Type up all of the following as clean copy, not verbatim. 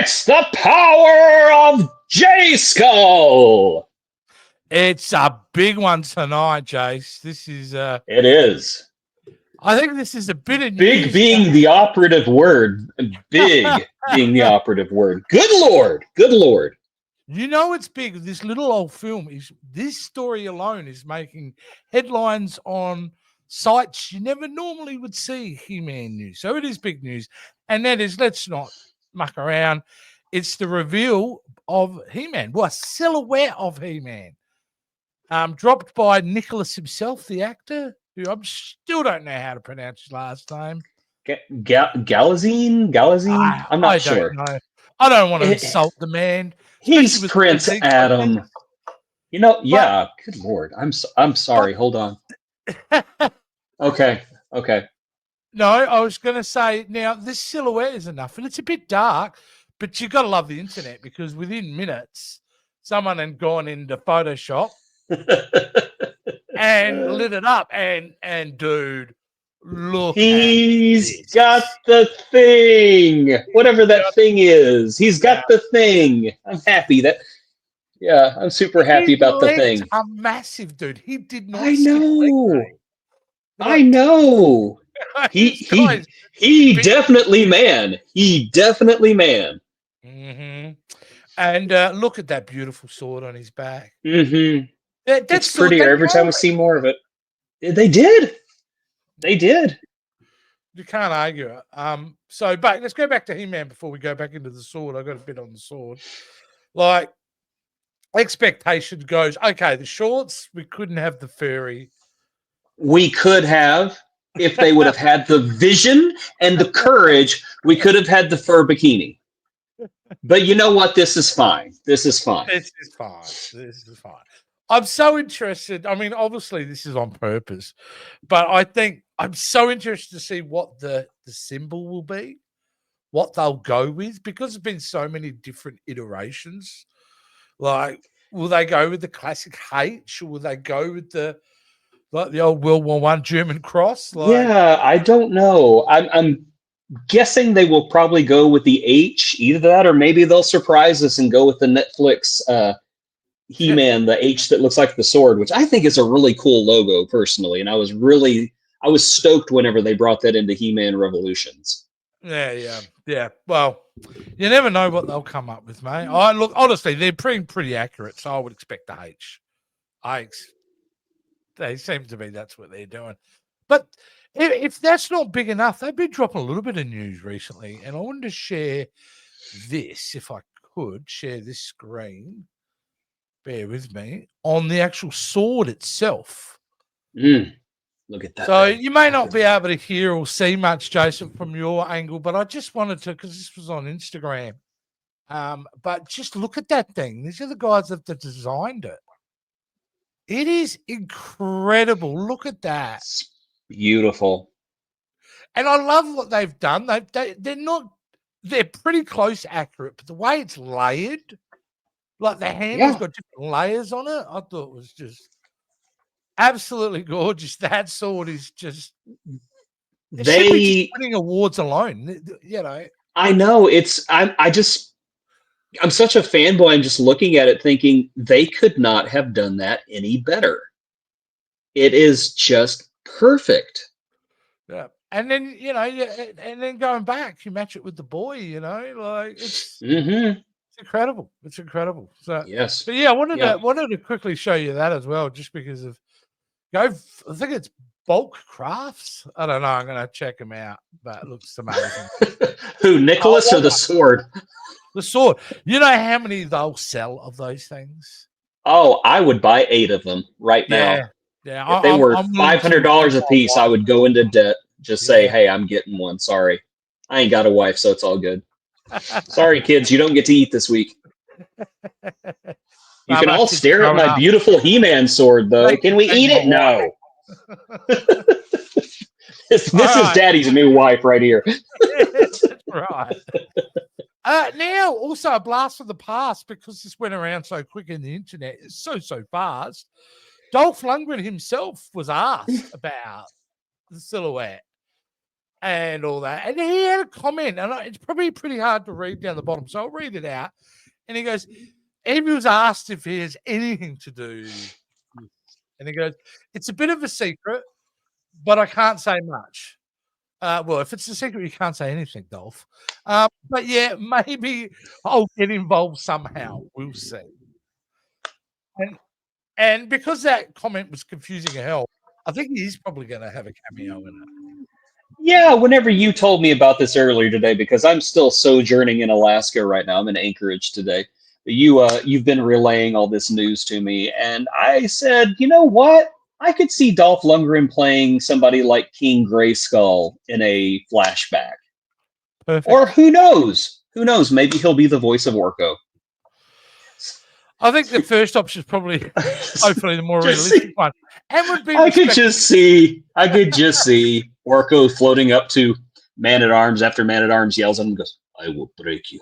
It's the Power of Jayskull. It's a big one tonight, Jace. This is It is. I think this is a bit of Big news. being the operative word. Big being the operative word. Good Lord. Good Lord. You know it's big. This little old film this story alone is making headlines on sites you never normally would see He-Man news. So it is big news. And that is, let's not muck around. It's the reveal of He-Man. Well, a silhouette of He-Man. Dropped by Nicholas himself, the actor, who I still don't know how to pronounce his last name. Galazine? I'm not sure. Don't know. I don't want to insult the man. He's Prince Adam. Like you know, yeah. Good Lord. I'm sorry. Hold on. Okay. No, I was going to say, now, this silhouette is enough, and it's a bit dark, but you've got to love the internet, because within minutes, someone had gone into Photoshop and lit it up, and dude, look, he's got the thing, whatever that thing is. He's got the thing. I'm happy I'm super happy about the thing. A massive dude. He did not. I know. He definitely man. He definitely man. Mm-hmm. And look at that beautiful sword on his back. Mm-hmm. It's prettier every time we see more of it. They did. You can't argue it. So, but let's go back to He-Man before we go back into the sword. I got a bit on the sword. Like, expectation goes, okay, the shorts, we couldn't have the furry. We could have, if they would have had the vision and the courage, we could have had the fur bikini. But you know what? This is fine. I'm so interested. I mean, obviously, this is on purpose, but I think I'm so interested to see what the symbol will be, what they'll go with, because there's been so many different iterations. Like, will they go with the classic H, or will they go with the old World War I German cross? Yeah, I don't know. I'm guessing they will probably go with the H, either that, or maybe they'll surprise us and go with the Netflix He-Man, the H that looks like the sword, which I think is a really cool logo personally. And I was stoked whenever they brought that into He-Man Revolutions. Yeah. Well, you never know what they'll come up with, mate. Look, honestly, they're pretty accurate, so I would expect the H. They seem to be that's what they're doing. But if that's not big enough, they've been dropping a little bit of news recently, and I wanted to share this, if I could share this screen. Bear with me, on the actual sword itself. Look at that. So you may not be able to hear or see much, Jason, from your angle, but I just wanted to, because this was on Instagram. But just look at that thing. These are the guys that designed it. It is incredible. Look at that. It's beautiful. And I love what they've done. They're pretty close accurate, but the way it's layered, like the handle's got different layers on it, I thought it was just absolutely gorgeous. That sword is just should be just winning awards alone. You know. I know. I'm such a fanboy. I'm just looking at it thinking they could not have done that any better. It is just perfect. Yeah. And then, and then going back, you match it with the boy, like it's incredible. It's incredible. So yes. But yeah, I wanted to quickly show you that as well, just because of I think it's Bulk Crafts. I don't know. I'm gonna check them out, but it looks amazing. Who, Nicholas or the sword? The sword. You know how many they'll sell of those things? Oh, I would buy 8 of them right now. Yeah. If they were $500 a piece, I would go into debt. Just say, hey, I'm getting one. Sorry. I ain't got a wife, so it's all good. Sorry, kids, you don't get to eat this week. You can all stare at my beautiful He-Man sword, though. Can we eat it? No. This is Daddy's new wife right here. That's right. Now, also a blast from the past, because this went around so quick in the internet. It's so fast. Dolph Lundgren himself was asked about the silhouette. and all that. And he had a comment, and it's probably pretty hard to read down the bottom, so I'll read it out. And he goes, he was asked if he has anything to do with, and he goes, it's a bit of a secret, but I can't say much. Well, if it's a secret, you can't say anything, Dolph. But yeah, maybe I'll get involved somehow. We'll see. And because that comment was confusing as hell, I think he's probably going to have a cameo in it. Yeah, whenever you told me about this earlier today, because I'm still sojourning in Alaska right now. I'm in Anchorage today. You've been relaying all this news to me, and I said, you know what? I could see Dolph Lundgren playing somebody like King Grayskull in a flashback. Perfect. Or who knows? Who knows? Maybe he'll be the voice of Orko. I think the first option is probably, hopefully, the more realistic one. And would be I could just see Orko floating up to Man-at-Arms after Man-at-Arms yells at him and goes, I will break you.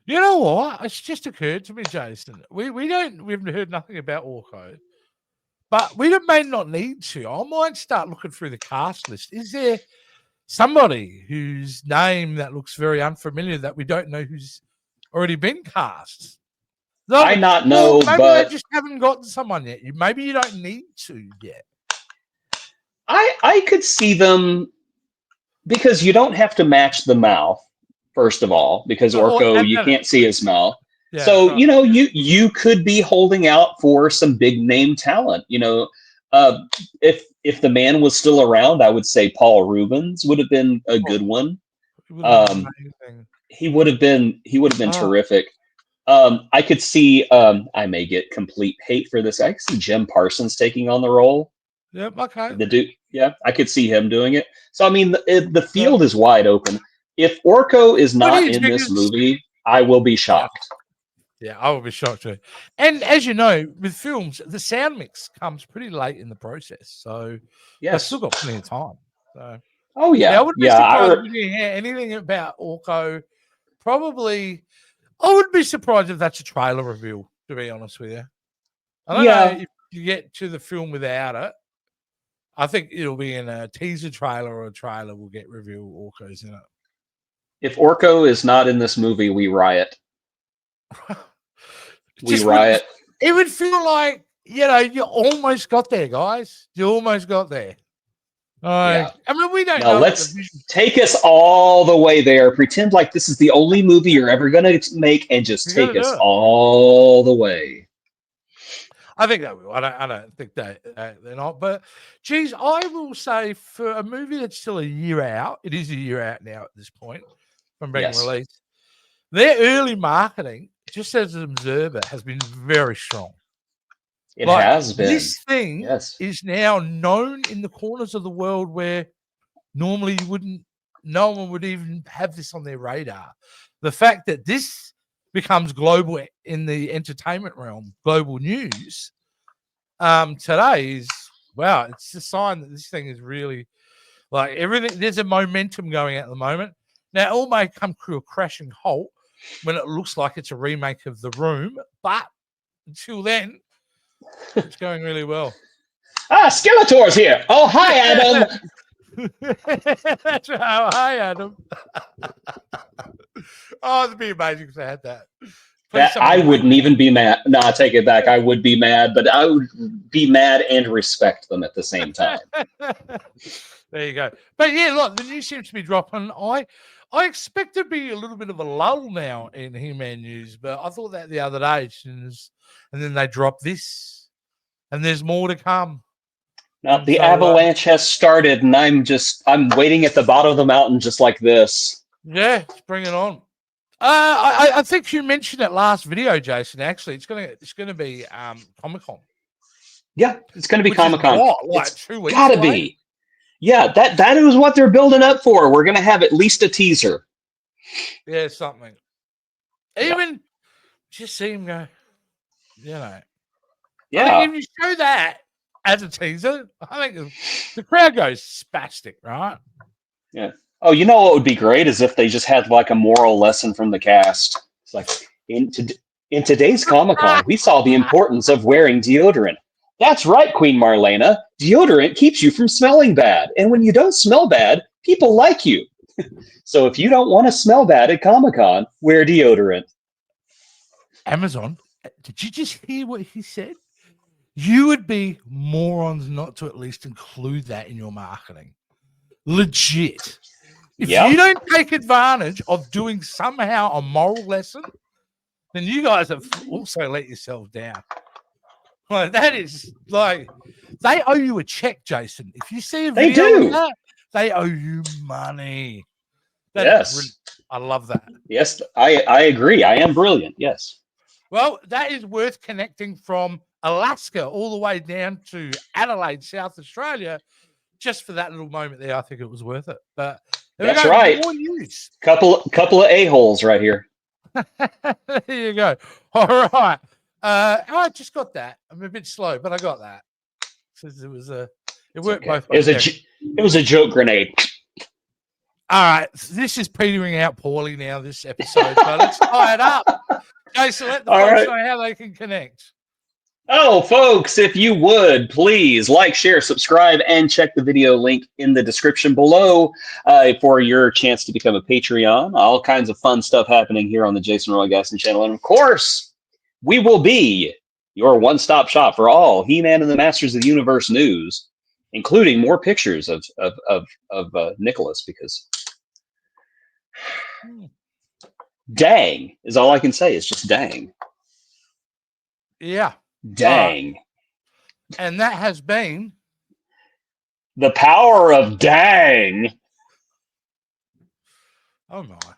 You know what? It's just occurred to me, Jason. We haven't heard nothing about Orko. But we may not need to. I might start looking through the cast list. Is there somebody whose name that looks very unfamiliar that we don't know who's already been cast? No, I not know, maybe but they just haven't gotten someone yet. Maybe you don't need to yet. I could see them, because you don't have to match the mouth, first of all, because Orko, you can't see his mouth. Yeah, so, right. You could be holding out for some big name talent. If the man was still around, I would say Paul Rubens would have been a good one. He would have been terrific. I could see, I may get complete hate for this. I could see Jim Parsons taking on the role. Yep, okay. The dude, yeah, I could see him doing it. So, I mean, the field is wide open. If Orko is not in this movie, I will be shocked. Yeah, I will be shocked too. And as you know, with films, the sound mix comes pretty late in the process. So, I've still got plenty of time. So, oh, yeah. I wouldn't be surprised if you hear anything about Orko. Probably, I wouldn't be surprised if that's a trailer reveal, to be honest with you. I don't know if you get to the film without it. I think it'll be in a teaser trailer, or a trailer will get revealed Orko's in it. If Orko is not in this movie, we riot. We riot. It would feel like, you almost got there, guys. You almost got there. Yeah. I mean, we don't know. Let's take us all the way there. Pretend like this is the only movie you're ever going to make, and just take us all the way. I think they will. I don't think they're not. But, geez, I will say for a movie that's still a year out, it is a year out now at this point from being released, their early marketing, just as an observer, has been very strong. It has been. This thing is now known in the corners of the world where normally no one would even have this on their radar. The fact that this becomes global in the entertainment realm, global news, today is, wow, it's a sign that this thing is really, like, everything, there's a momentum going at the moment. Now, it all may come to a crashing halt when it looks like it's a remake of The Room, but until then, it's going really well. Skeletor's here. Oh, hi, Adam. That's right. Oh, hi, Adam. Oh, it'd be amazing if they had that. I wouldn't even be mad. No, I take it back. I would be mad, but I would be mad and respect them at the same time. There you go. But yeah, look, the news seems to be dropping. I expect to be a little bit of a lull now in He-Man news, but I thought that the other day, and then they dropped this, and there's more to come. Now, the avalanche has started, and I'm waiting at the bottom of the mountain just like this. Yeah, let's bring it on. I think you mentioned it last video, Jason. Actually, it's gonna be Comic-Con. Yeah, it's gonna be Comic-Con. Like 2 weeks. Gotta be. Yeah, that is what they're building up for. We're gonna have at least a teaser. Yeah, something. Even just see him go. Yeah. I mean, if you show that as a teaser, I think the crowd goes spastic, right? Yeah. Oh, you know what would be great is if they just had like a moral lesson from the cast. It's like, in today's Comic-Con, we saw the importance of wearing deodorant. That's right, Queen Marlena. deodorant keeps you from smelling bad. And when you don't smell bad, people like you. So if you don't want to smell bad at Comic-Con, wear deodorant. Amazon, did you just hear what he said? You would be morons not to at least include that in your marketing. Legit. If you don't take advantage of doing somehow a moral lesson, then you guys have also let yourself down. Like, that is like, they owe you a check, Jason. If you see a They video do. of that, they owe you money. That is brilliant. I love that. Yes, I agree. I am brilliant. Yes. Well, that is worth connecting from Alaska all the way down to Adelaide, South Australia, just for that little moment there. I think it was worth it. But That's right. More news. Couple of a-holes right here. There you go. All right. I just got that. I'm a bit slow, but I got that. It was it worked both ways. It was a joke grenade. All right. This is petering out poorly now, this episode. So let's tie it up. Okay, so let the folks know how they can connect. Oh, folks, if you would, please like, share, subscribe, and check the video link in the description below for your chance to become a Patreon. All kinds of fun stuff happening here on the Jason Roy Gaston channel. And of course, we will be your one-stop shop for all He-Man and the Masters of the Universe news, including more pictures of Nicholas, because dang is all I can say. It's just dang. Yeah. Dang. And that has been the power of dang. Oh my.